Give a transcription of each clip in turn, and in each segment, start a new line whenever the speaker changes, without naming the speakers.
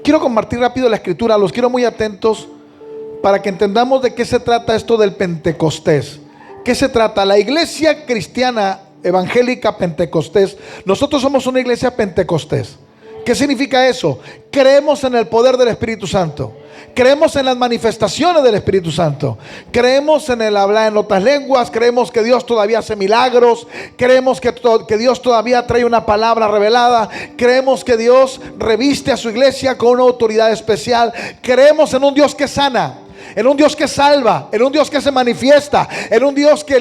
Quiero compartir rápido la escritura, los quiero muy atentos para que entendamos de qué se trata esto del Pentecostés. ¿Qué se trata? La iglesia cristiana evangélica Pentecostés, nosotros somos una iglesia Pentecostés. ¿Qué significa eso? Creemos en el poder del Espíritu Santo. Creemos en las manifestaciones del Espíritu Santo. Creemos en el hablar en otras lenguas. Creemos que Dios todavía hace milagros. Creemos que Dios todavía trae una palabra revelada. Creemos que Dios reviste a su iglesia con una autoridad especial. Creemos en un Dios que sana, en un Dios que salva, en un Dios que se manifiesta, en un Dios que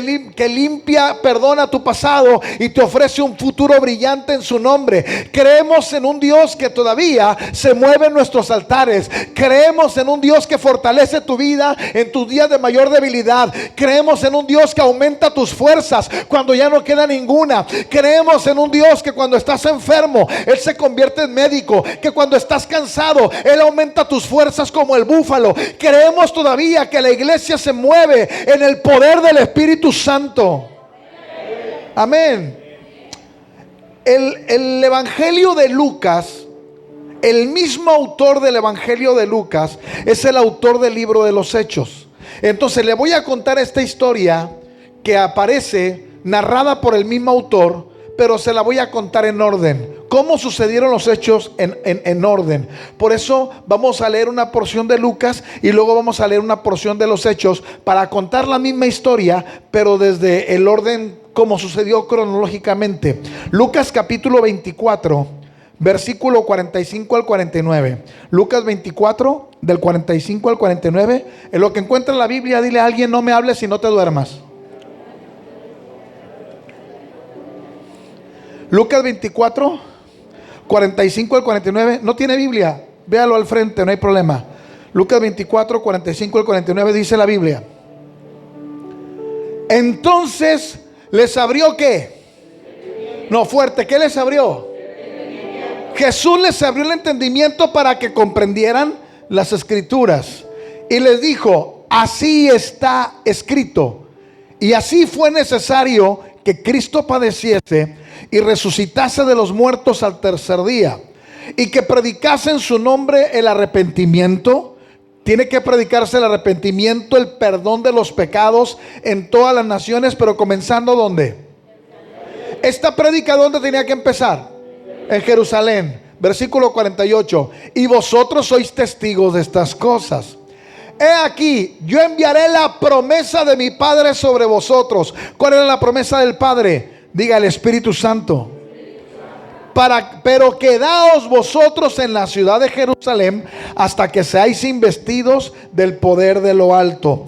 limpia, perdona tu pasado y te ofrece un futuro brillante en su nombre. Creemos en un Dios que todavía se mueve en nuestros altares. Creemos en un Dios que fortalece tu vida en tus días de mayor debilidad. Creemos en un Dios que aumenta tus fuerzas cuando ya no queda ninguna. Creemos en un Dios que cuando estás enfermo, Él se convierte en médico. Que cuando estás cansado, Él aumenta tus fuerzas como el búfalo. Creemos todavía que la iglesia se mueve en el poder del Espíritu Santo. Amén. El Evangelio de Lucas, el mismo autor del Evangelio de Lucas, es el autor del libro de los Hechos. Entonces le voy a contar esta historia que aparece narrada por el mismo autor, pero se la voy a contar en orden. ¿Cómo sucedieron los hechos en orden? Por eso vamos a leer una porción de Lucas y luego vamos a leer una porción de los Hechos para contar la misma historia, pero desde el orden como sucedió cronológicamente. Lucas capítulo 24, versículo 45 al 49. Lucas 24, del 45 al 49. En lo que encuentra en la Biblia, dile a alguien: no me hables si no te duermas. Lucas 24, 45 al 49. ¿No tiene Biblia? Véalo al frente, no hay problema. Lucas 24, 45 al 49 dice la Biblia: entonces les abrió ¿qué? No, fuerte, ¿qué les abrió? Jesús les abrió el entendimiento para que comprendieran las escrituras y les dijo: así está escrito, y así fue necesario que Cristo padeciese y resucitase de los muertos al tercer día, y que predicase en su nombre el arrepentimiento. Tiene que predicarse el arrepentimiento, el perdón de los pecados en todas las naciones, pero comenzando ¿dónde? Esta prédica, ¿dónde tenía que empezar? En Jerusalén. Versículo 48. Y vosotros sois testigos de estas cosas. He aquí, yo enviaré la promesa de mi Padre sobre vosotros. ¿Cuál era la promesa del Padre? Diga: el Espíritu Santo. Pero quedaos vosotros en la ciudad de Jerusalén hasta que seáis investidos del poder de lo alto.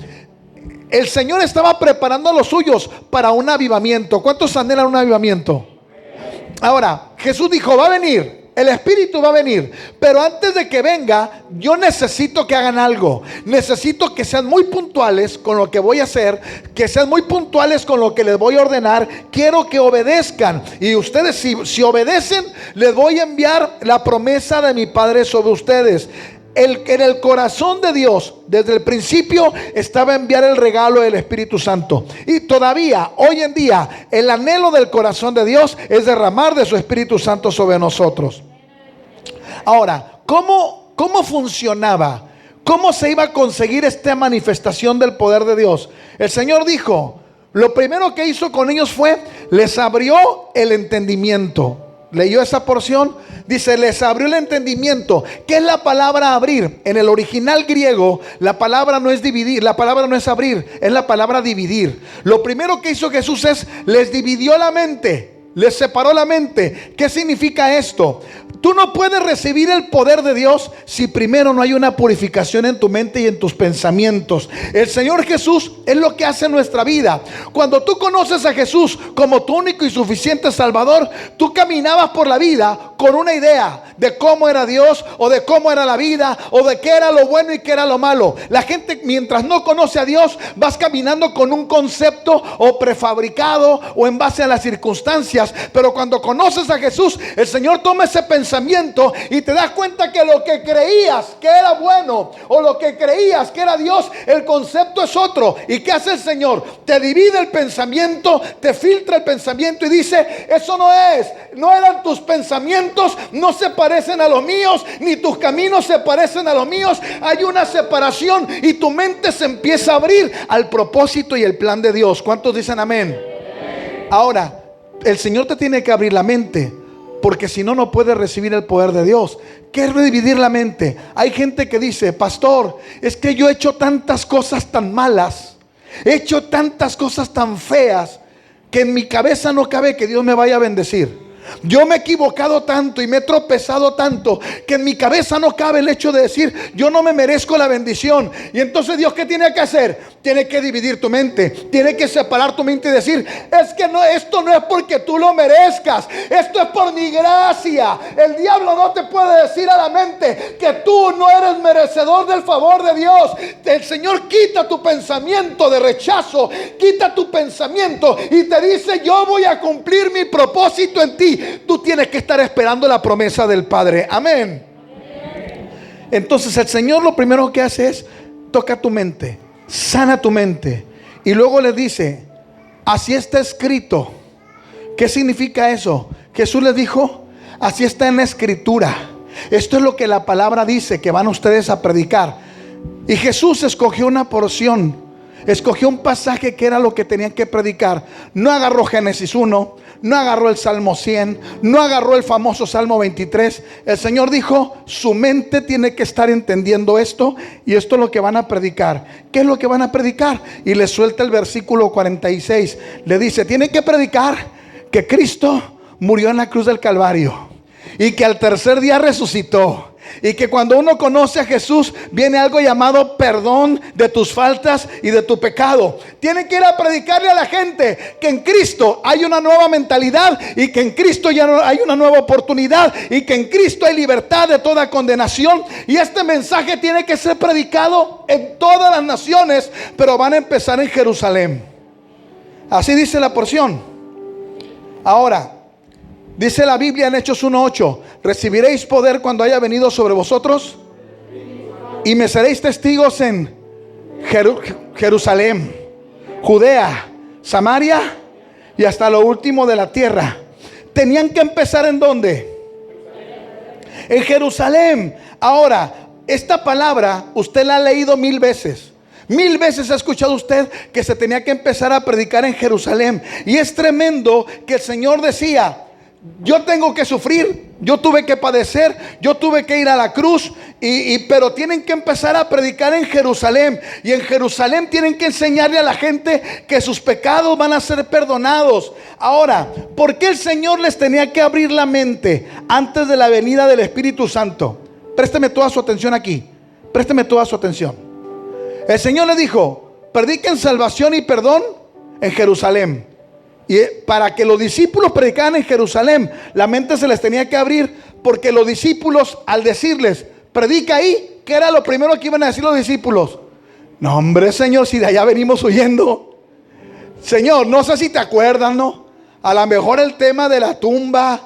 El Señor estaba preparando a los suyos para un avivamiento. ¿Cuántos anhelan un avivamiento? Ahora, Jesús dijo: va a venir. El Espíritu va a venir, pero antes de que venga, yo necesito que hagan algo. Necesito que sean muy puntuales con lo que voy a hacer, que sean muy puntuales con lo que les voy a ordenar. Quiero que obedezcan. Y ustedes, si obedecen, les voy a enviar la promesa de mi Padre sobre ustedes. En el corazón de Dios, desde el principio, estaba enviar el regalo del Espíritu Santo. Y todavía, hoy en día, el anhelo del corazón de Dios es derramar de su Espíritu Santo sobre nosotros. Ahora, ¿cómo funcionaba? ¿Cómo se iba a conseguir esta manifestación del poder de Dios? El Señor dijo, lo primero que hizo con ellos fue, les abrió el entendimiento. ¿Leyó esa porción? Dice, les abrió el entendimiento. ¿Qué es la palabra abrir? En el original griego, la palabra no es dividir, la palabra no es abrir, es la palabra dividir. Lo primero que hizo Jesús es, les dividió la mente, les separó la mente. ¿Qué significa esto? Tú no puedes recibir el poder de Dios si primero no hay una purificación en tu mente y en tus pensamientos. El Señor Jesús es lo que hace en nuestra vida. Cuando tú conoces a Jesús como tu único y suficiente Salvador, tú caminabas por la vida con una idea de cómo era Dios, o de cómo era la vida, o de qué era lo bueno y qué era lo malo. La gente, mientras no conoce a Dios, vas caminando con un concepto o prefabricado o en base a las circunstancias. Pero cuando conoces a Jesús, el Señor toma ese pensamiento pensamiento y te das cuenta que lo que creías que era bueno o lo que creías que era Dios, el concepto es otro. ¿Y qué hace el Señor? Te divide el pensamiento, te filtra el pensamiento y dice: eso no es, no eran tus pensamientos, no se parecen a los míos, ni tus caminos se parecen a los míos. Hay una separación y tu mente se empieza a abrir al propósito y el plan de Dios. ¿Cuántos dicen amén? Ahora, el Señor te tiene que abrir la mente, porque si no, no puedes recibir el poder de Dios. ¿Qué es dividir la mente? Hay gente que dice: pastor, es que yo he hecho tantas cosas tan malas, he hecho tantas cosas tan feas, que en mi cabeza no cabe que Dios me vaya a bendecir. Yo me he equivocado tanto y me he tropezado tanto que en mi cabeza no cabe el hecho de decir: yo no me merezco la bendición. Y entonces Dios, ¿qué tiene que hacer? Tiene que dividir tu mente, tiene que separar tu mente y decir: es que no, esto no es porque tú lo merezcas, esto es por mi gracia. El diablo no te puede decir a la mente que tú no eres merecedor del favor de Dios. El Señor quita tu pensamiento de rechazo, quita tu pensamiento y te dice: yo voy a cumplir mi propósito en ti. Tú tienes que estar esperando la promesa del Padre. Amén. Entonces el Señor lo primero que hace es toca tu mente, sana tu mente, y luego le dice: así está escrito. ¿Qué significa eso? Jesús les dijo: así está en la escritura. Esto es lo que la palabra dice que van ustedes a predicar. Y Jesús escogió una porción, escogió un pasaje que era lo que tenían que predicar. No agarró Génesis 1, no agarró el Salmo 100, no agarró el famoso Salmo 23. El Señor dijo: su mente tiene que estar entendiendo esto, y esto es lo que van a predicar. ¿Qué es lo que van a predicar? Y le suelta el versículo 46. Le dice: tienen que predicar que Cristo murió en la cruz del Calvario y que al tercer día resucitó. Y que cuando uno conoce a Jesús, viene algo llamado perdón de tus faltas y de tu pecado. Tienen que ir a predicarle a la gente que en Cristo hay una nueva mentalidad, y que en Cristo ya no hay una nueva oportunidad, y que en Cristo hay libertad de toda condenación. Y este mensaje tiene que ser predicado en todas las naciones, pero van a empezar en Jerusalén. Así dice la porción. Ahora, dice la Biblia en Hechos 1:8: recibiréis poder cuando haya venido sobre vosotros, y me seréis testigos en Jerusalén, Judea, Samaria y hasta lo último de la tierra. Tenían que empezar ¿en dónde? En Jerusalén. Ahora, esta palabra usted la ha leído 1000 veces. 1000 veces ha escuchado usted que se tenía que empezar a predicar en Jerusalén. Y es tremendo que el Señor decía: yo tengo que sufrir, yo tuve que padecer, yo tuve que ir a la cruz, pero tienen que empezar a predicar en Jerusalén. Y en Jerusalén tienen que enseñarle a la gente que sus pecados van a ser perdonados. Ahora, ¿por qué el Señor les tenía que abrir la mente antes de la venida del Espíritu Santo? Présteme toda su atención aquí, présteme toda su atención. El Señor le dijo: prediquen salvación y perdón en Jerusalén. Y para que los discípulos predicaran en Jerusalén, la mente se les tenía que abrir, porque los discípulos, al decirles: predica ahí, ¿qué era lo primero que iban a decir los discípulos? No, hombre, Señor, si de allá venimos huyendo. Señor, no sé si te acuerdas, ¿no? A lo mejor el tema de la tumba,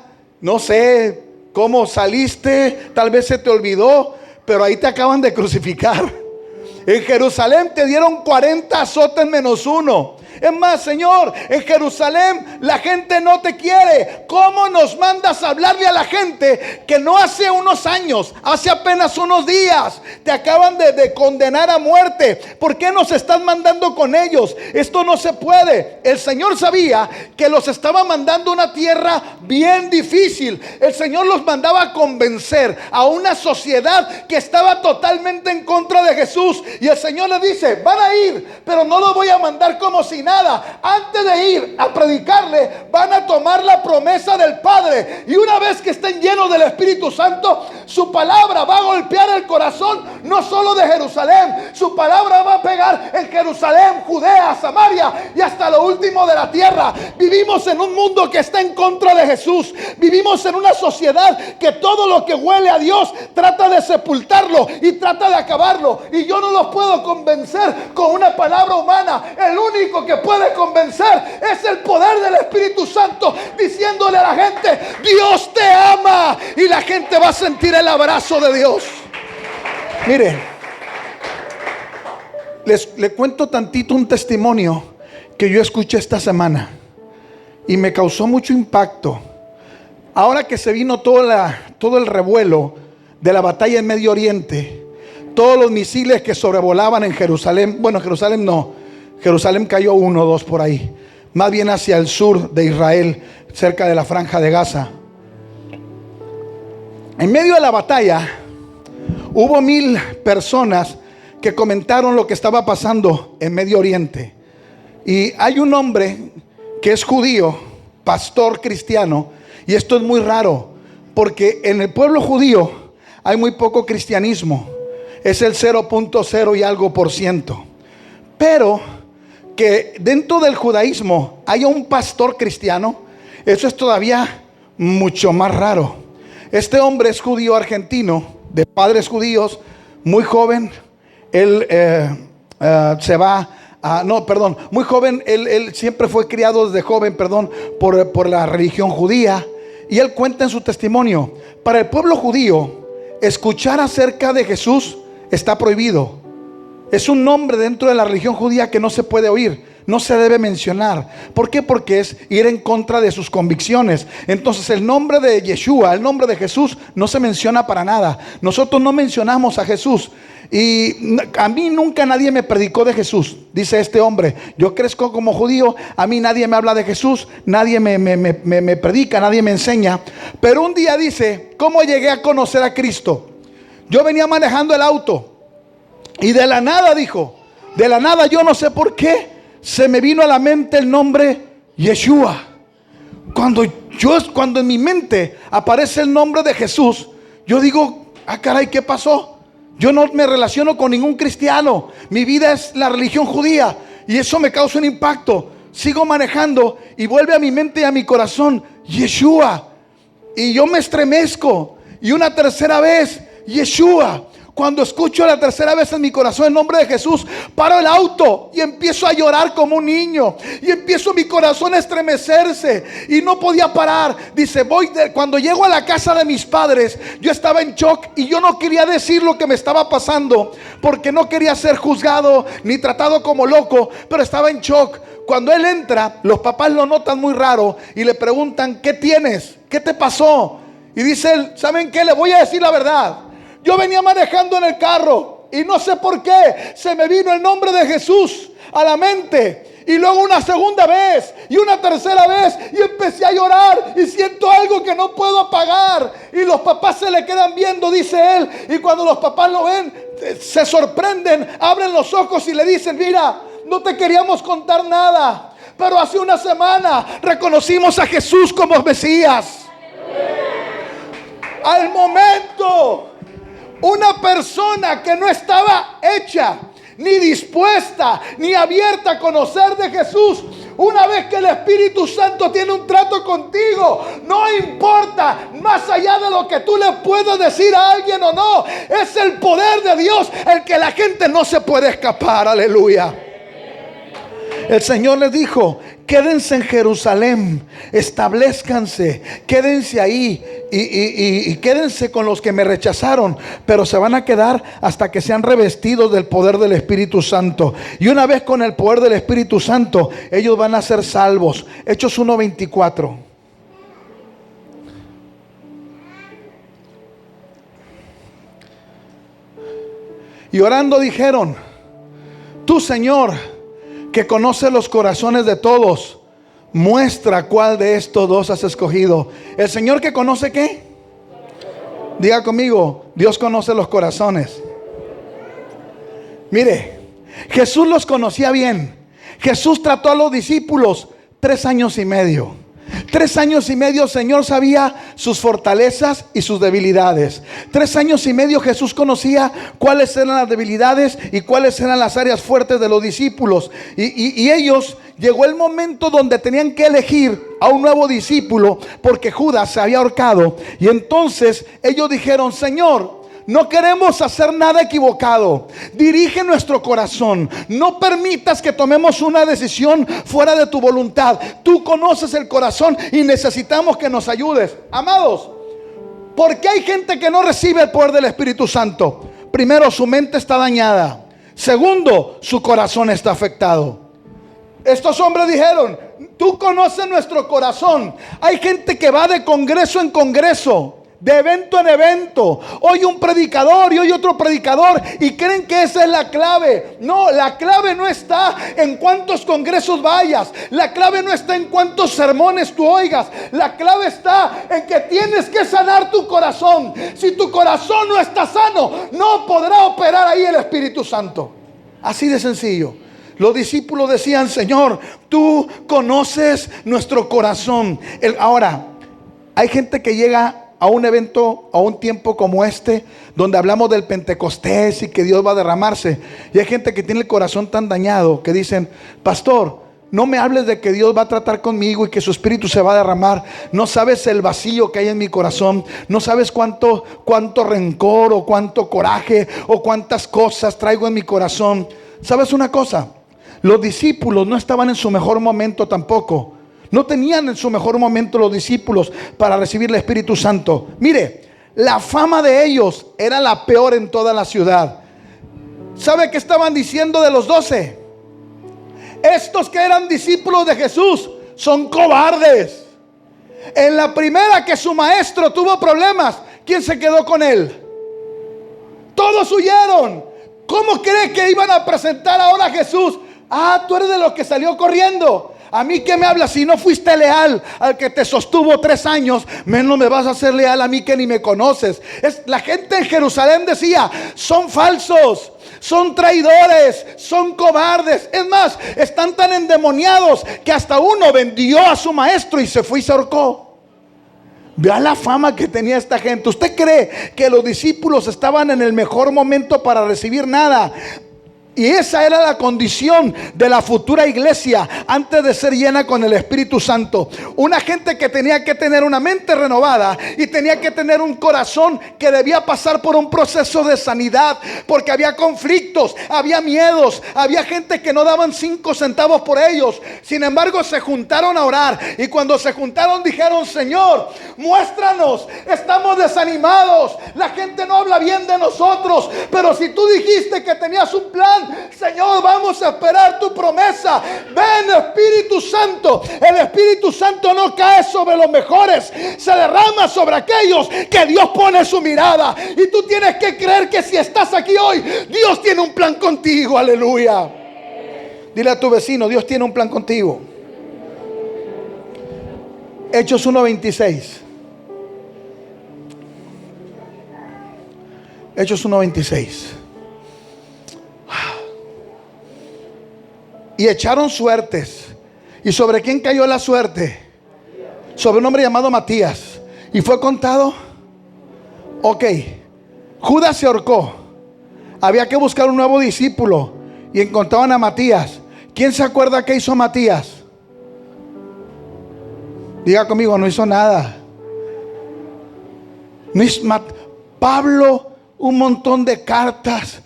no sé cómo saliste, tal vez se te olvidó, pero ahí te acaban de crucificar. En Jerusalén te dieron 40 azotes menos uno. Es más, Señor, en Jerusalén la gente no te quiere. ¿Cómo nos mandas a hablarle a la gente que no hace unos años, hace apenas unos días, te acaban de condenar a muerte? ¿Por qué nos estás mandando con ellos? Esto no se puede. El Señor sabía que los estaba mandando a una tierra bien difícil. El Señor los mandaba a convencer a una sociedad que estaba totalmente en contra de Jesús. Y el Señor le dice: van a ir, pero no los voy a mandar como si nada. Antes de ir a predicarle, van a tomar la promesa del Padre. Y una vez que estén llenos del Espíritu Santo, su palabra va a golpear el corazón no solo de Jerusalén. Su palabra va a pegar en Jerusalén, Judea, Samaria y hasta lo último de la tierra. Vivimos en un mundo que está en contra de Jesús. Vivimos en una sociedad que todo lo que huele a Dios trata de sepultarlo y trata de acabarlo. Y yo no los puedo convencer con una palabra humana. El único que que puede convencer es el poder del Espíritu Santo diciéndole a la gente: Dios te ama, y la gente va a sentir el abrazo de Dios. Mire, le cuento tantito un testimonio que yo escuché esta semana y me causó mucho impacto. Ahora que se vino todo el revuelo de la batalla en Medio Oriente, todos los misiles que sobrevolaban en Jerusalén, bueno, Jerusalén no, Jerusalén cayó 1 o 2 por ahí, más bien hacia el sur de Israel, cerca de la Franja de Gaza. En medio de la batalla hubo 1000 personas que comentaron lo que estaba pasando en Medio Oriente. Y hay un hombre que es judío, pastor cristiano, y esto es muy raro, porque en el pueblo judío hay muy poco cristianismo. Es el 0.0 y algo %. Pero que dentro del judaísmo haya un pastor cristiano, eso es todavía mucho más raro. Este hombre es judío argentino, de padres judíos, muy joven. Él muy joven. Él siempre fue criado desde joven, por la religión judía. Y él cuenta en su testimonio: para el pueblo judío, escuchar acerca de Jesús está prohibido. Es un nombre dentro de la religión judía que no se puede oír, no se debe mencionar. ¿Por qué? Porque es ir en contra de sus convicciones. Entonces el nombre de Yeshua, el nombre de Jesús, no se menciona para nada. Nosotros no mencionamos a Jesús. Y a mí nunca nadie me predicó de Jesús, dice este hombre. Yo crezco como judío, a mí nadie me habla de Jesús, nadie me predica, nadie me enseña. Pero un día dice: ¿cómo llegué a conocer a Cristo? Yo venía manejando el auto y de la nada, dijo, de la nada, yo no sé por qué, se me vino a la mente el nombre Yeshua. Cuando en mi mente aparece el nombre de Jesús, yo digo: ah, caray, ¿qué pasó? Yo no me relaciono con ningún cristiano, mi vida es la religión judía, y eso me causa un impacto. Sigo manejando y vuelve a mi mente y a mi corazón Yeshua, y yo me estremezco. Y una tercera vez Yeshua. Cuando escucho la tercera vez en mi corazón el nombre de Jesús, paro el auto y empiezo a llorar como un niño. Y empiezo mi corazón a estremecerse y no podía parar. Dice: cuando llego a la casa de mis padres, yo estaba en shock y yo no quería decir lo que me estaba pasando, porque no quería ser juzgado ni tratado como loco, pero estaba en shock. Cuando él entra, los papás lo notan muy raro y le preguntan: ¿qué tienes? ¿Qué te pasó? Y dice él: ¿saben qué? Le voy a decir la verdad. Yo venía manejando en el carro y no sé por qué se me vino el nombre de Jesús a la mente. Y luego una segunda vez y una tercera vez, y empecé a llorar y siento algo que no puedo apagar. Y los papás se le quedan viendo, dice él. Y cuando los papás lo ven, se sorprenden, abren los ojos y le dicen: mira, no te queríamos contar nada, pero hace una semana reconocimos a Jesús como Mesías. Al momento, una persona que no estaba hecha, ni dispuesta, ni abierta a conocer de Jesús, una vez que el Espíritu Santo tiene un trato contigo, no importa más allá de lo que tú le puedas decir a alguien o no, es el poder de Dios el que la gente no se puede escapar. Aleluya. El Señor les dijo: quédense en Jerusalén, establezcanse, quédense ahí y quédense con los que me rechazaron, pero se van a quedar hasta que sean revestidos del poder del Espíritu Santo. Y una vez con el poder del Espíritu Santo, ellos van a ser salvos. Hechos 1:24. Y orando dijeron: tú, Señor, que conoce los corazones de todos, muestra cuál de estos dos has escogido. El Señor que conoce, ¿qué? Diga conmigo: Dios conoce los corazones. Mire, Jesús los conocía bien. Jesús trató a los discípulos 3 años y medio. 3 años y medio el Señor sabía sus fortalezas y sus debilidades. 3 años y medio Jesús conocía cuáles eran las debilidades y cuáles eran las áreas fuertes de los discípulos. Y ellos, llegó el momento donde tenían que elegir a un nuevo discípulo, porque Judas se había ahorcado. Y entonces ellos dijeron: Señor, No queremos hacer nada equivocado. Dirige nuestro corazón. No permitas que tomemos una decisión fuera de tu voluntad. Tú conoces el corazón y necesitamos que nos ayudes. Amados, ¿por qué hay gente que no recibe el poder del Espíritu Santo? Primero, su mente está dañada. Segundo, su corazón está afectado. Estos hombres dijeron: tú conoces nuestro corazón. Hay gente que va de congreso en congreso, de evento en evento. Oye un predicador y oye otro predicador y creen que esa es la clave. No, la clave no está en cuántos congresos vayas. La clave no está en cuántos sermones tú oigas. La clave está en que tienes que sanar tu corazón. Si tu corazón no está sano, no podrá operar ahí el Espíritu Santo. Así de sencillo. Los discípulos decían: Señor, tú conoces nuestro corazón. Ahora, hay gente que llega a un evento, a un tiempo como este, donde hablamos del Pentecostés y que Dios va a derramarse. Y hay gente que tiene el corazón tan dañado que dicen: pastor, no me hables de que Dios va a tratar conmigo y que su Espíritu se va a derramar. No sabes el vacío que hay en mi corazón. No sabes cuánto rencor o cuánto coraje o cuántas cosas traigo en mi corazón. ¿Sabes una cosa? Los discípulos no estaban en su mejor momento tampoco. No tenían en su mejor momento los discípulos para recibir el Espíritu Santo. Mire, la fama de ellos era la peor en toda la ciudad. ¿Sabe qué estaban diciendo de los 12? Estos que eran discípulos de Jesús son cobardes. En la primera que su maestro tuvo problemas, ¿quién se quedó con él? Todos huyeron. ¿Cómo cree que iban a presentar ahora a Jesús? Ah, tú eres de los que salió corriendo. A mí, ¿qué me hablas? Si no fuiste leal al que te sostuvo 3 años, menos me vas a ser leal a mí que ni me conoces. La gente en Jerusalén decía: son falsos, son traidores, son cobardes. Es más, están tan endemoniados que hasta uno vendió a su maestro y se fue y se ahorcó. Vea la fama que tenía esta gente. ¿Usted cree que los discípulos estaban en el mejor momento para recibir nada? Y esa era la condición de la futura iglesia antes de ser llena con el Espíritu Santo. Una gente que tenía que tener una mente renovada y tenía que tener un corazón que debía pasar por un proceso de sanidad, porque había conflictos, había miedos, había gente que no daban 5 centavos por ellos. Sin embargo, se juntaron a orar, y cuando se juntaron dijeron: Señor, muéstranos, estamos desanimados, la gente no habla bien de nosotros, pero si tú dijiste que tenías un plan, Señor, vamos a esperar tu promesa. Ven, Espíritu Santo. El Espíritu Santo no cae sobre los mejores, se derrama sobre aquellos que Dios pone su mirada. Y tú tienes que creer que si estás aquí hoy, Dios tiene un plan contigo. Aleluya. Dile a tu vecino: Dios tiene un plan contigo. Hechos 1:26. Hechos 1:26. Y echaron suertes. ¿Y sobre quién cayó la suerte? Sobre un hombre llamado Matías. ¿Y fue contado? Ok. Judas se ahorcó. Había que buscar un nuevo discípulo y encontraban a Matías. ¿Quién se acuerda qué hizo Matías? Diga conmigo: no hizo nada. Pablo, un montón de cartas.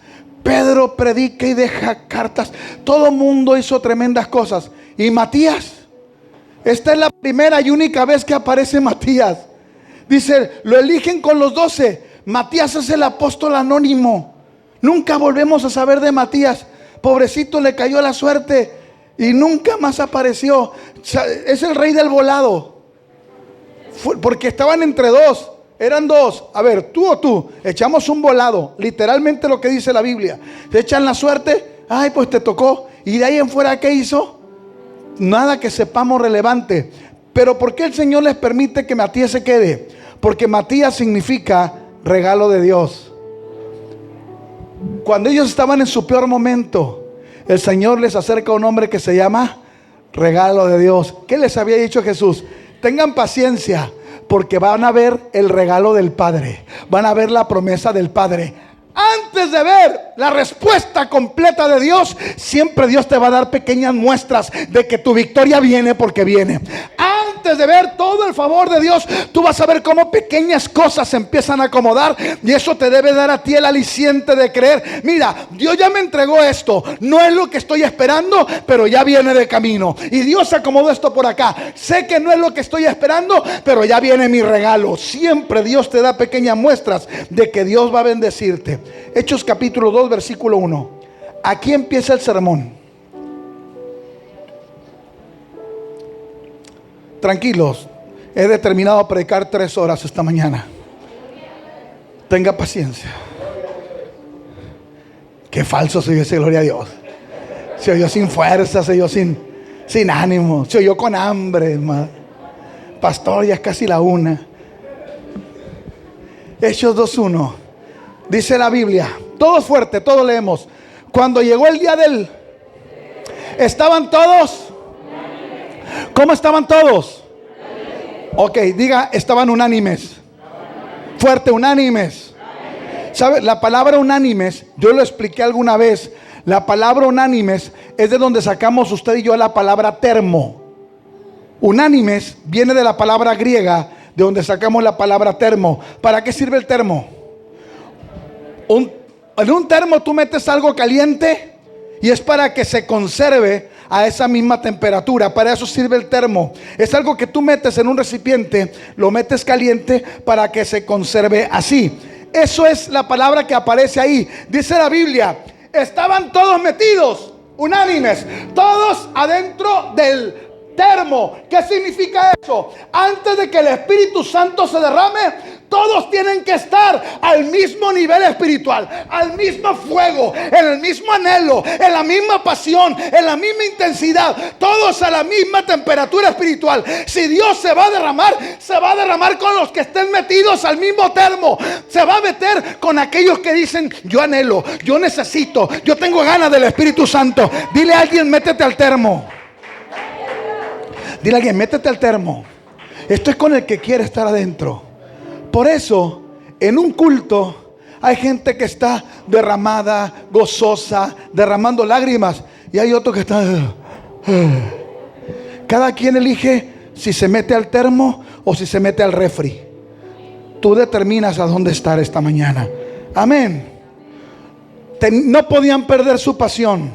Pedro predica y deja cartas. Todo el mundo hizo tremendas cosas. ¿Y Matías? Esta es la primera y única vez que aparece Matías. Dice: lo eligen con los 12. Matías es el apóstol anónimo. Nunca volvemos a saber de Matías. Pobrecito, le cayó la suerte y nunca más apareció. Es el rey del volado. Porque estaban entre 2. Eran 2. A ver, tú o tú. Echamos un volado. Literalmente lo que dice la Biblia. Se echan la suerte. Ay, pues te tocó. Y de ahí en fuera, ¿qué hizo? Nada que sepamos relevante. Pero ¿por qué el Señor les permite que Matías se quede? Porque Matías significa regalo de Dios. Cuando ellos estaban en su peor momento, el Señor les acerca a un hombre que se llama regalo de Dios. ¿Qué les había dicho Jesús? Tengan paciencia, porque van a ver el regalo del Padre. Van a ver la promesa del Padre. Antes de ver la respuesta completa de Dios, siempre Dios te va a dar pequeñas muestras de que tu victoria viene, porque viene. Antes antes de ver todo el favor de Dios, tú vas a ver cómo pequeñas cosas se empiezan a acomodar, y eso te debe dar a ti el aliciente de creer: mira, Dios ya me entregó esto, no es lo que estoy esperando, pero ya viene de camino, y Dios acomodó esto por acá. Sé que no es lo que estoy esperando, pero ya viene mi regalo. Siempre Dios te da pequeñas muestras de que Dios va a bendecirte. Hechos capítulo 2 versículo 1. Aquí empieza el sermón. Tranquilos, he determinado a predicar 3 horas esta mañana. Tenga paciencia. Qué falso se oyó ese, gloria a Dios. Se oyó sin fuerza, se oyó sin ánimo, se oyó con hambre, hermano. Pastor, ya es casi la 1. Hechos 2:1. Dice la Biblia, todos fuerte, todos leemos: cuando llegó el día ¿estaban todos? ¿Cómo estaban todos? Ok, diga, estaban unánimes. Fuerte, unánimes. ¿Sabe? La palabra unánimes, yo lo expliqué alguna vez. La palabra unánimes es de donde sacamos usted y yo la palabra termo. Unánimes viene de la palabra griega, de donde sacamos la palabra termo. ¿Para qué sirve el termo? En un termo tú metes algo caliente y es para que se conserve a esa misma temperatura. Para eso sirve el termo. Es algo que tú metes en un recipiente, lo metes caliente para que se conserve así. Eso es la palabra que aparece ahí. Dice la Biblia, estaban todos metidos, unánimes, todos adentro del termo. ¿Qué significa eso? Antes de que el Espíritu Santo se derrame, todos tienen que estar al mismo nivel espiritual, al mismo fuego, en el mismo anhelo, en la misma pasión, en la misma intensidad, todos a la misma temperatura espiritual. Si Dios se va a derramar con los que estén metidos al mismo termo. Se va a meter con aquellos que dicen: yo anhelo, yo necesito, yo tengo ganas del Espíritu Santo. Dile a alguien: métete al termo. Dile a alguien: métete al termo. Esto es con el que quiere estar adentro. Por eso, en un culto hay gente que está derramada, gozosa, derramando lágrimas, y hay otro que está... Cada quien elige si se mete al termo o si se mete al refri. Tú determinas a dónde estar esta mañana. Amén. No podían perder su pasión.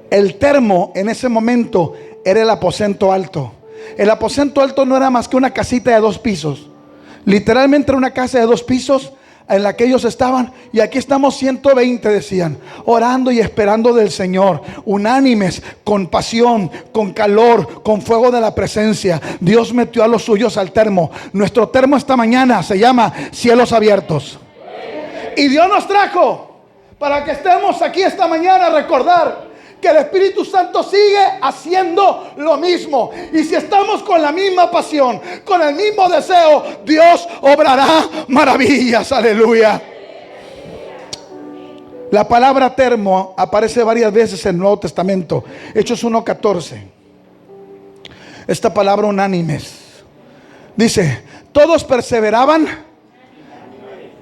El termo en ese momento era el aposento alto. El aposento alto no era más que una casita de 2 pisos. Literalmente era una casa de 2 pisos en la que ellos estaban. Y aquí estamos 120, decían, orando y esperando del Señor, unánimes, con pasión, con calor, con fuego de la presencia. Dios metió a los suyos al termo. Nuestro termo esta mañana se llama cielos abiertos. Y Dios nos trajo para que estemos aquí esta mañana a recordar que el Espíritu Santo sigue haciendo lo mismo. Y si estamos con la misma pasión, con el mismo deseo, Dios obrará maravillas. Aleluya. La palabra termo aparece varias veces en el Nuevo Testamento. Hechos 1:14. Esta palabra unánimes. Dice: todos perseveraban,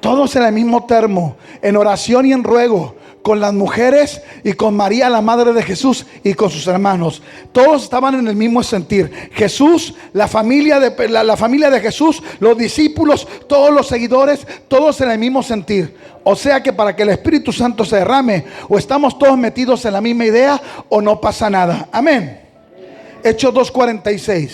todos en el mismo termo, en oración y en ruego, con las mujeres y con María, la madre de Jesús, y con sus hermanos. Todos estaban en el mismo sentir. Jesús, la familia de Jesús, los discípulos, todos los seguidores, todos en el mismo sentir. O sea que para que el Espíritu Santo se derrame, o estamos todos metidos en la misma idea, o no pasa nada. Amén. Hechos 2:46.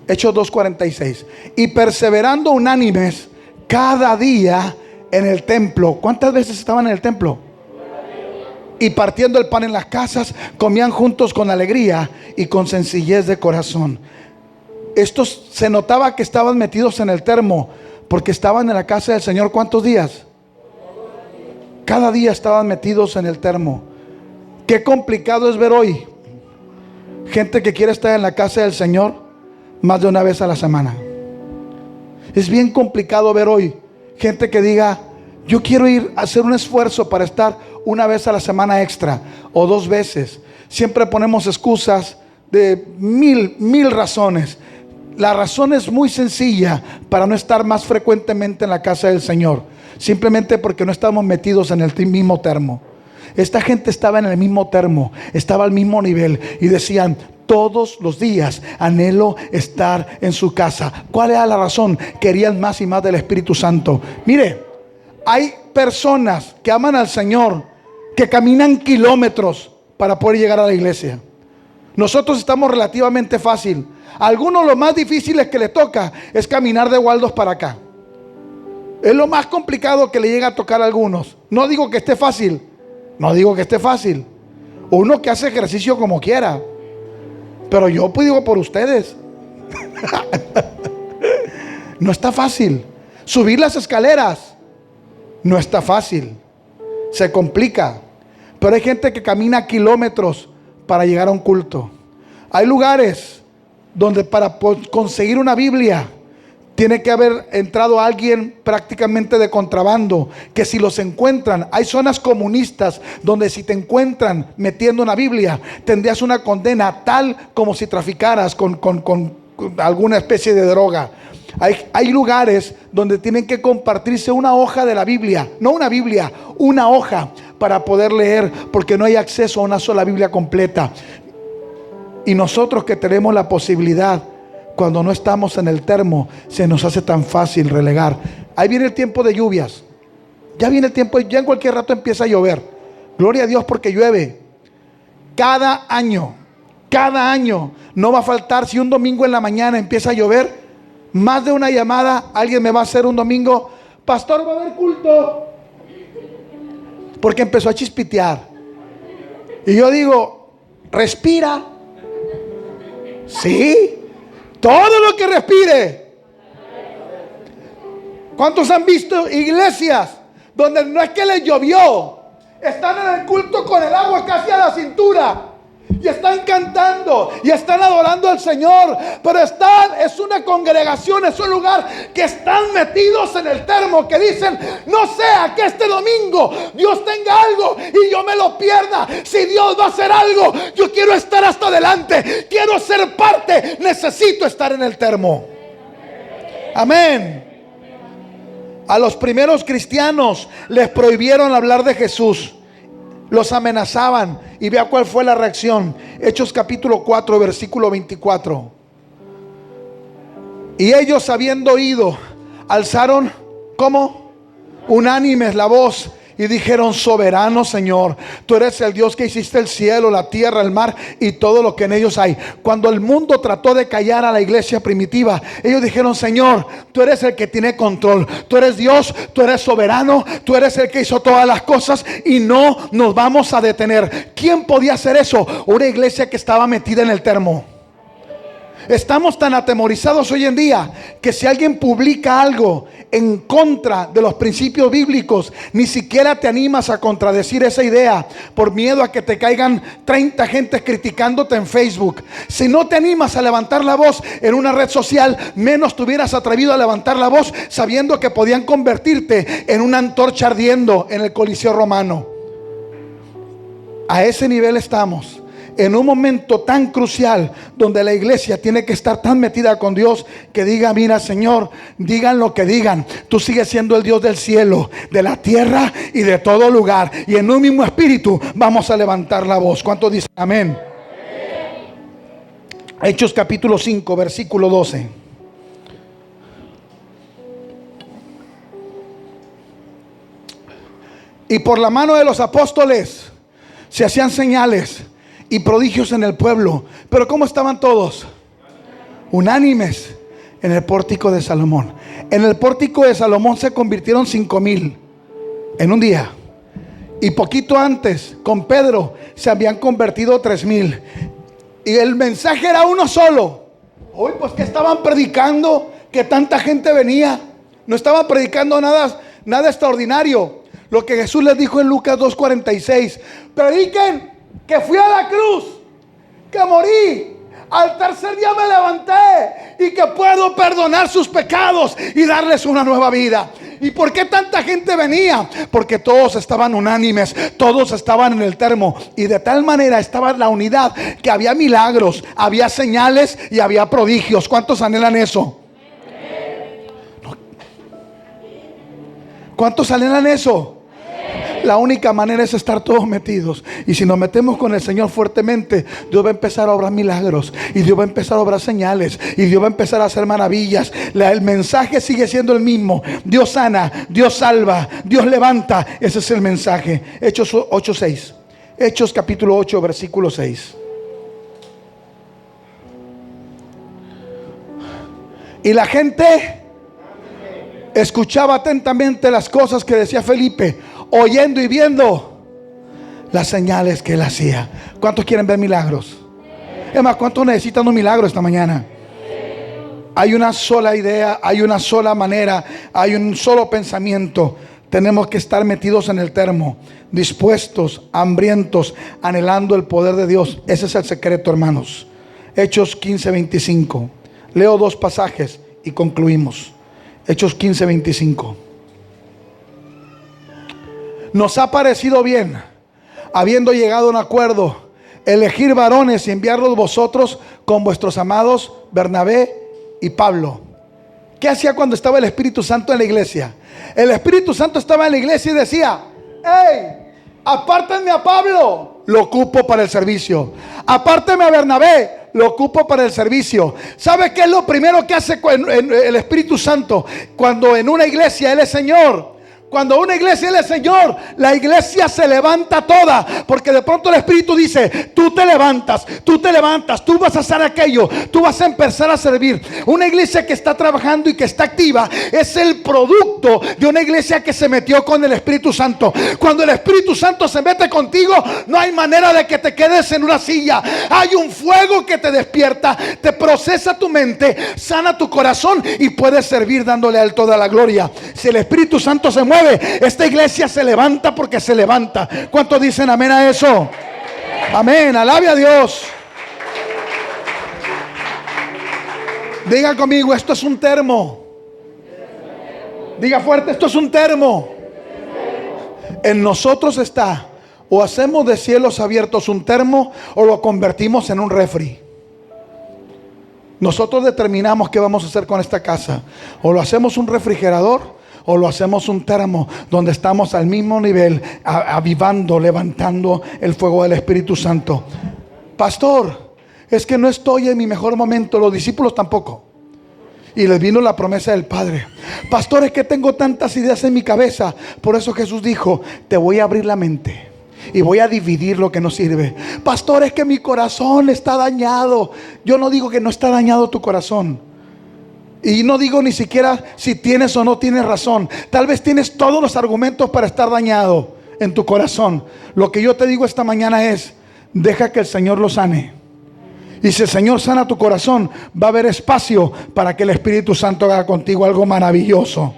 Hechos 2:46. Y perseverando unánimes cada día en el templo. ¿Cuántas veces estaban en el templo? Y partiendo el pan en las casas, comían juntos con alegría y con sencillez de corazón. Estos se notaba que estaban metidos en el termo, porque estaban en la casa del Señor. ¿Cuántos días? Cada día estaban metidos en el termo. Qué complicado es ver hoy gente que quiere estar en la casa del Señor más de una vez a la semana. Es bien complicado ver hoy gente que diga: yo quiero ir a hacer un esfuerzo para estar una vez a la semana extra o 2 veces. Siempre ponemos excusas de mil razones. La razón es muy sencilla para no estar más frecuentemente en la casa del Señor. Simplemente porque no estamos metidos en el mismo termo. Esta gente estaba en el mismo termo, estaba al mismo nivel, y decían: Todos los días anhelo estar en su casa. ¿Cuál era la razón? Querían más y más del Espíritu Santo. Mire, hay personas que aman al Señor, que caminan kilómetros para poder llegar a la iglesia. Nosotros estamos relativamente fácil. A algunos lo más difícil que le toca es caminar de Waldos para acá. Es lo más complicado que le llega a tocar a algunos. No digo que esté fácil. No digo que esté fácil. Uno que hace ejercicio como quiera. Pero yo digo por ustedes. No está fácil. Subir las escaleras no está fácil. Se complica. Pero hay gente que camina kilómetros para llegar a un culto. Hay lugares donde para conseguir una Biblia tiene que haber entrado alguien prácticamente de contrabando, que si los encuentran, hay zonas comunistas donde si te encuentran metiendo una Biblia, tendrías una condena tal como si traficaras con alguna especie de droga. Hay lugares donde tienen que compartirse una hoja de la Biblia, no una Biblia, una hoja para poder leer, porque no hay acceso a una sola Biblia completa. Y nosotros que tenemos la posibilidad, cuando no estamos en el termo, se nos hace tan fácil relegar. Ahí viene el tiempo de lluvias. Ya viene el tiempo, ya en cualquier rato empieza a llover. Gloria a Dios porque llueve. Cada año, no va a faltar. Si un domingo en la mañana empieza a llover, más de una llamada, alguien me va a hacer un domingo: pastor, va a haber culto. Porque empezó a chispitear. Y yo digo: respira. Sí. Todo lo que respire. ¿Cuántos han visto iglesias donde no es que les llovió, están en el culto con el agua casi a la cintura y están cantando y están adorando al Señor, pero es una congregación, es un lugar que están metidos en el termo, que dicen: no sea que este domingo Dios tenga algo y yo me lo pierda? Si Dios va a hacer algo, yo quiero estar hasta adelante, quiero ser parte, necesito estar en el termo. Amén. A los primeros cristianos les prohibieron hablar de Jesús. Los amenazaban. Y vea cuál fue la reacción. Hechos capítulo 4 versículo 24. Y ellos, habiendo oído, alzaron, ¿cómo? Unánimes la voz y dijeron: soberano Señor, tú eres el Dios que hiciste el cielo, la tierra, el mar y todo lo que en ellos hay. Cuando el mundo trató de callar a la iglesia primitiva, ellos dijeron: Señor, tú eres el que tiene control, tú eres Dios, tú eres soberano, tú eres el que hizo todas las cosas y no nos vamos a detener. ¿Quién podía hacer eso? Una iglesia que estaba metida en el termo. Estamos tan atemorizados hoy en día que si alguien publica algo en contra de los principios bíblicos, ni siquiera te animas a contradecir esa idea por miedo a que te caigan 30 gentes criticándote en Facebook. Si no te animas a levantar la voz en una red social, menos te hubieras atrevido a levantar la voz sabiendo que podían convertirte en una antorcha ardiendo en el Coliseo Romano. A ese nivel estamos. En un momento tan crucial donde la iglesia tiene que estar tan metida con Dios que diga: mira Señor, digan lo que digan, tú sigues siendo el Dios del cielo, de la tierra y de todo lugar, y en un mismo espíritu vamos a levantar la voz. ¿Cuántos dicen amén? Hechos capítulo 5 versículo 12. Y por la mano de los apóstoles se hacían señales y prodigios en el pueblo. Pero ¿cómo estaban todos? Unánimes en el pórtico de Salomón. En el pórtico de Salomón se convirtieron 5,000 en un día. Y poquito antes, con Pedro, se habían convertido 3,000. Y el mensaje era uno solo. Hoy, pues, ¿qué estaban predicando? Que tanta gente venía. No estaban predicando nada extraordinario. Lo que Jesús les dijo en Lucas 2:46: prediquen que fui a la cruz, que morí, al tercer día me levanté y que puedo perdonar sus pecados y darles una nueva vida. ¿Y por qué tanta gente venía? Porque todos estaban unánimes, todos estaban en el termo, y de tal manera estaba la unidad que había milagros, había señales y había prodigios. ¿Cuántos anhelan eso? ¿Cuántos anhelan eso? La única manera es estar todos metidos. Y si nos metemos con el Señor fuertemente, Dios va a empezar a obrar milagros. Y Dios va a empezar a obrar señales. Y Dios va a empezar a hacer maravillas. El mensaje sigue siendo el mismo. Dios sana, Dios salva, Dios levanta. Ese es el mensaje. Hechos 8:6. Hechos capítulo 8, versículo 6. Y la gente escuchaba atentamente las cosas que decía Felipe, oyendo y viendo las señales que él hacía. ¿Cuántos quieren ver milagros? Es más, ¿cuántos necesitan un milagro esta mañana? Hay una sola idea, hay una sola manera, hay un solo pensamiento. Tenemos que estar metidos en el termo, dispuestos, hambrientos, anhelando el poder de Dios. Ese es el secreto, hermanos. Hechos 15:25. Leo dos pasajes y concluimos. Hechos 15:25. Nos ha parecido bien, habiendo llegado a un acuerdo, elegir varones y enviarlos vosotros con vuestros amados Bernabé y Pablo. ¿Qué hacía cuando estaba el Espíritu Santo en la iglesia? El Espíritu Santo estaba en la iglesia y decía: hey, apártenme a Pablo, lo ocupo para el servicio. Apártenme a Bernabé, lo ocupo para el servicio. ¿Sabe qué es lo primero que hace el Espíritu Santo cuando en una iglesia Él es Señor? Cuando una iglesia Él es Señor, la iglesia se levanta toda. Porque de pronto el Espíritu dice: tú te levantas, tú vas a hacer aquello, tú vas a empezar a servir. Una iglesia que está trabajando y que está activa es el producto de una iglesia que se metió con el Espíritu Santo. Cuando el Espíritu Santo se mete contigo, no hay manera de que te quedes en una silla. Hay un fuego que te despierta, te procesa tu mente, sana tu corazón y puedes servir dándole a Él toda la gloria. Si el Espíritu Santo se mueve, esta iglesia se levanta porque se levanta. ¿Cuántos dicen amén a eso? Amén, alabe a Dios. Diga conmigo: esto es un termo. Diga fuerte: esto es un termo. En nosotros está: o hacemos de cielos abiertos un termo, o lo convertimos en un refri. Nosotros determinamos qué vamos a hacer con esta casa. O lo hacemos un refrigerador, o lo hacemos un termo donde estamos al mismo nivel, avivando, levantando el fuego del Espíritu Santo. Pastor, es que no estoy en mi mejor momento. Los discípulos tampoco. Y les vino la promesa del Padre. Pastor, es que tengo tantas ideas en mi cabeza. Por eso Jesús dijo: te voy a abrir la mente y voy a dividir lo que no sirve. Pastor, es que mi corazón está dañado. Yo no digo que no está dañado tu corazón. Y no digo ni siquiera si tienes o no tienes razón. Tal vez tienes todos los argumentos para estar dañado en tu corazón. Lo que yo te digo esta mañana es: deja que el Señor lo sane. Y si el Señor sana tu corazón, va a haber espacio para que el Espíritu Santo haga contigo algo maravilloso.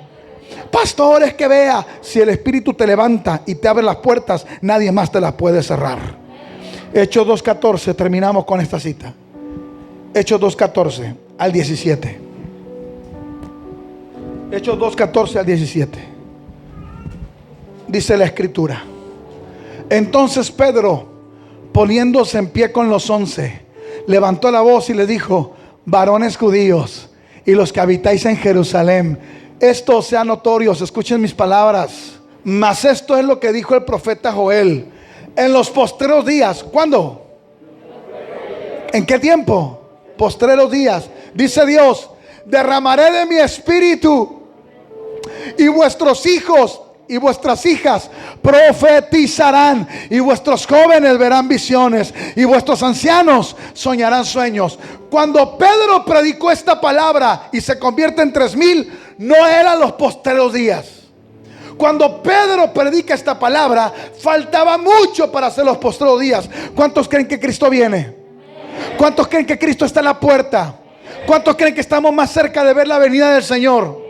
Pastor, es que vea, si el Espíritu te levanta y te abre las puertas, nadie más te las puede cerrar. Hechos 2:14, terminamos con esta cita. Hechos 2:14 al 17. Hechos 2:14 al 17. Dice la Escritura: entonces Pedro, poniéndose en pie con los 11, levantó la voz y le dijo: varones judíos y los que habitáis en Jerusalén, esto sea notorio, escuchen mis palabras. Mas esto es lo que dijo el profeta Joel: en los postreros días. ¿Cuándo? ¿En qué tiempo? Postreros días. Dice Dios: derramaré de mi espíritu, y vuestros hijos y vuestras hijas profetizarán, y vuestros jóvenes verán visiones, y vuestros ancianos soñarán sueños. Cuando Pedro predicó esta palabra y se convierte en 3,000, no eran los postreros días. Cuando Pedro predica esta palabra, faltaba mucho para hacer los postreros días. ¿Cuántos creen que Cristo viene? ¿Cuántos creen que Cristo está en la puerta? ¿Cuántos creen que estamos más cerca de ver la venida del Señor?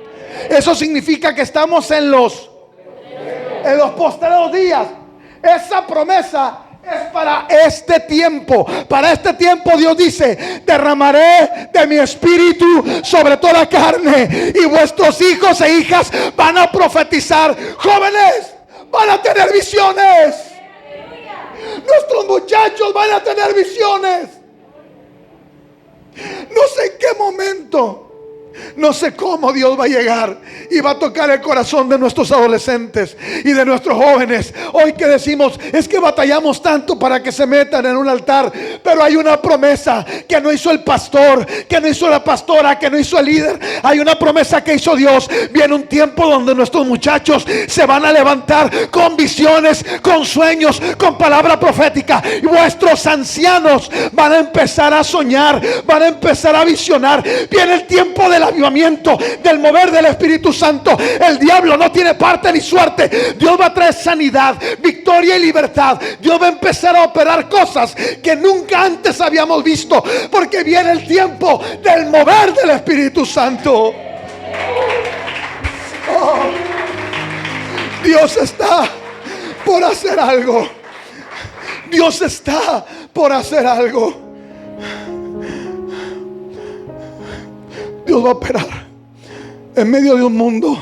Eso significa que estamos en los postreros días. Esa promesa es para este tiempo. Para este tiempo Dios dice: derramaré de mi espíritu sobre toda carne, y vuestros hijos e hijas van a profetizar. Jóvenes van a tener visiones. Nuestros muchachos van a tener visiones. No sé en qué momento No sé cómo Dios va a llegar y va a tocar el corazón de nuestros adolescentes y de nuestros jóvenes. Hoy que decimos, es que batallamos tanto para que se metan en un altar, pero hay una promesa que no hizo el pastor, que no hizo la pastora, que no hizo el líder. Hay una promesa que hizo Dios. Viene un tiempo donde nuestros muchachos se van a levantar con visiones, con sueños, con palabra profética, y vuestros ancianos van a empezar a soñar, van a empezar a visionar. Viene el tiempo del avivamiento, del mover del Espíritu Santo. El diablo no tiene parte ni suerte. Dios va a traer sanidad, victoria y libertad. Dios va a empezar a operar cosas que nunca antes habíamos visto, porque viene el tiempo del mover del Espíritu Santo. Oh, Dios está por hacer algo. Dios está por hacer algo. Dios va a operar en medio de un mundo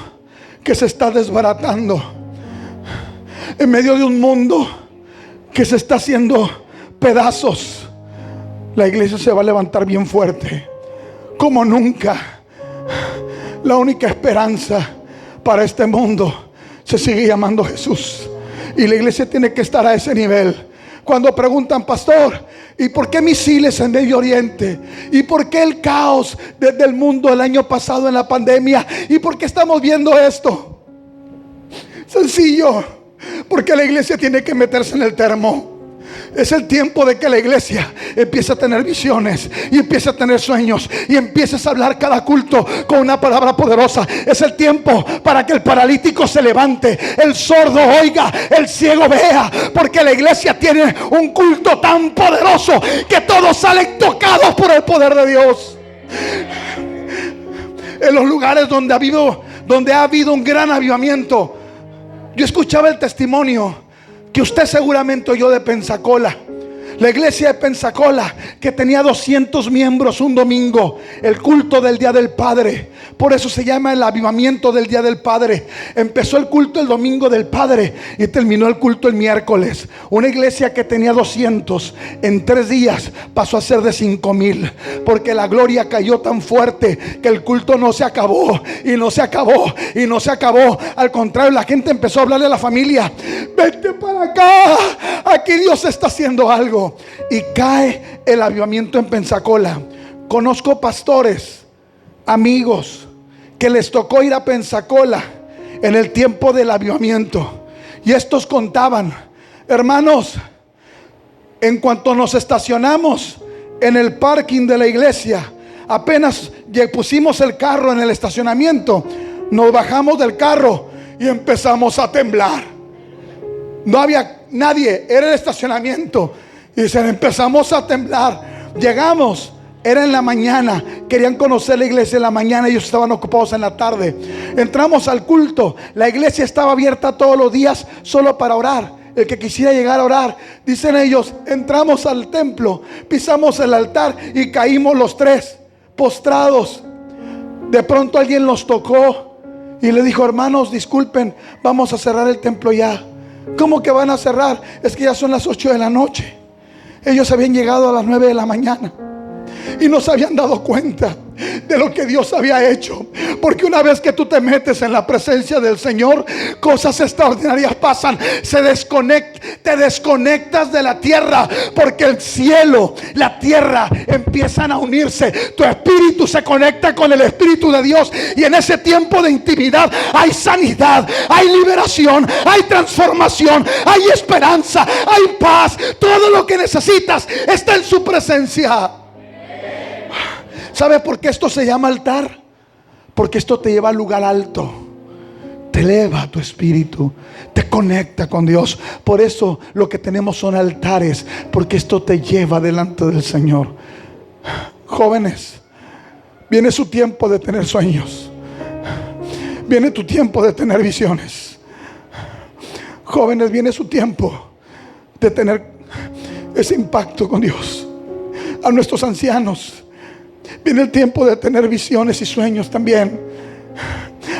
que se está desbaratando, en medio de un mundo que se está haciendo pedazos. La iglesia se va a levantar bien fuerte, como nunca. La única esperanza para este mundo se sigue llamando Jesús, y la iglesia tiene que estar a ese nivel. Cuando preguntan, pastor, ¿y por qué misiles en Medio Oriente? ¿Y por qué el caos desde el mundo el año pasado en la pandemia? ¿Y por qué estamos viendo esto? Sencillo, porque la iglesia tiene que meterse en el termo. Es el tiempo de que la iglesia empiece a tener visiones y empiece a tener sueños y empieces a hablar cada culto con una palabra poderosa. Es el tiempo para que el paralítico se levante, el sordo oiga, el ciego vea, porque la iglesia tiene un culto tan poderoso que todos salen tocados por el poder de Dios. En los lugares donde ha habido un gran avivamiento, yo escuchaba el testimonio que usted seguramente oyó de Pensacola. La iglesia de Pensacola, que tenía 200 miembros un domingo, el culto del Día del Padre. Por eso se llama el avivamiento del Día del Padre. Empezó el culto el domingo del Padre y terminó el culto el miércoles. Una iglesia que tenía 200, en 3 días pasó a ser de 5,000, porque la gloria cayó tan fuerte que el culto no se acabó, y no se acabó, y no se acabó. Al contrario, la gente empezó a hablarle a la familia: vete para acá, aquí Dios está haciendo algo. Y cae el avivamiento en Pensacola. Conozco pastores, amigos, que les tocó ir a Pensacola en el tiempo del avivamiento, y estos contaban: hermanos, en cuanto nos estacionamos en el parking de la iglesia, apenas pusimos el carro en el estacionamiento, nos bajamos del carro y empezamos a temblar. No había nadie, era el estacionamiento. Y dicen, empezamos a temblar. Llegamos, era en la mañana, querían conocer la iglesia en la mañana, ellos estaban ocupados en la tarde. Entramos al culto, la iglesia estaba abierta todos los días solo para orar. El que quisiera llegar a orar, dicen ellos, entramos al templo, pisamos el altar y caímos los 3 postrados. De pronto alguien los tocó y le dijo: hermanos, disculpen, vamos a cerrar el templo ya. ¿Cómo que van a cerrar? Es que ya son las 8 de la noche. Ellos habían llegado a las 9 de la mañana y no se habían dado cuenta de lo que Dios había hecho. Porque una vez que tú te metes en la presencia del Señor, cosas extraordinarias pasan. Te desconectas de la tierra, porque el cielo, la tierra empiezan a unirse. Tu espíritu se conecta con el Espíritu de Dios, y en ese tiempo de intimidad hay sanidad, hay liberación, hay transformación, hay esperanza, hay paz. Todo lo que necesitas está en su presencia. ¿Sabe por qué esto se llama altar? Porque esto te lleva al lugar alto, te eleva tu espíritu, te conecta con Dios. Por eso lo que tenemos son altares, porque esto te lleva delante del Señor. Jóvenes, viene su tiempo de tener sueños, viene tu tiempo de tener visiones. Jóvenes, viene su tiempo de tener ese impacto con Dios. A nuestros ancianos, viene el tiempo de tener visiones y sueños también.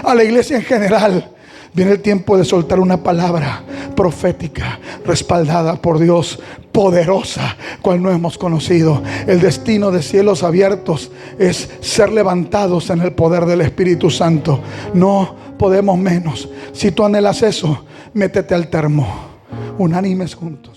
A la iglesia en general, viene el tiempo de soltar una palabra profética, respaldada por Dios, poderosa, cual no hemos conocido. El destino de cielos abiertos es ser levantados en el poder del Espíritu Santo. No podemos menos. Si tú anhelas eso, métete al termo. Unánimes juntos.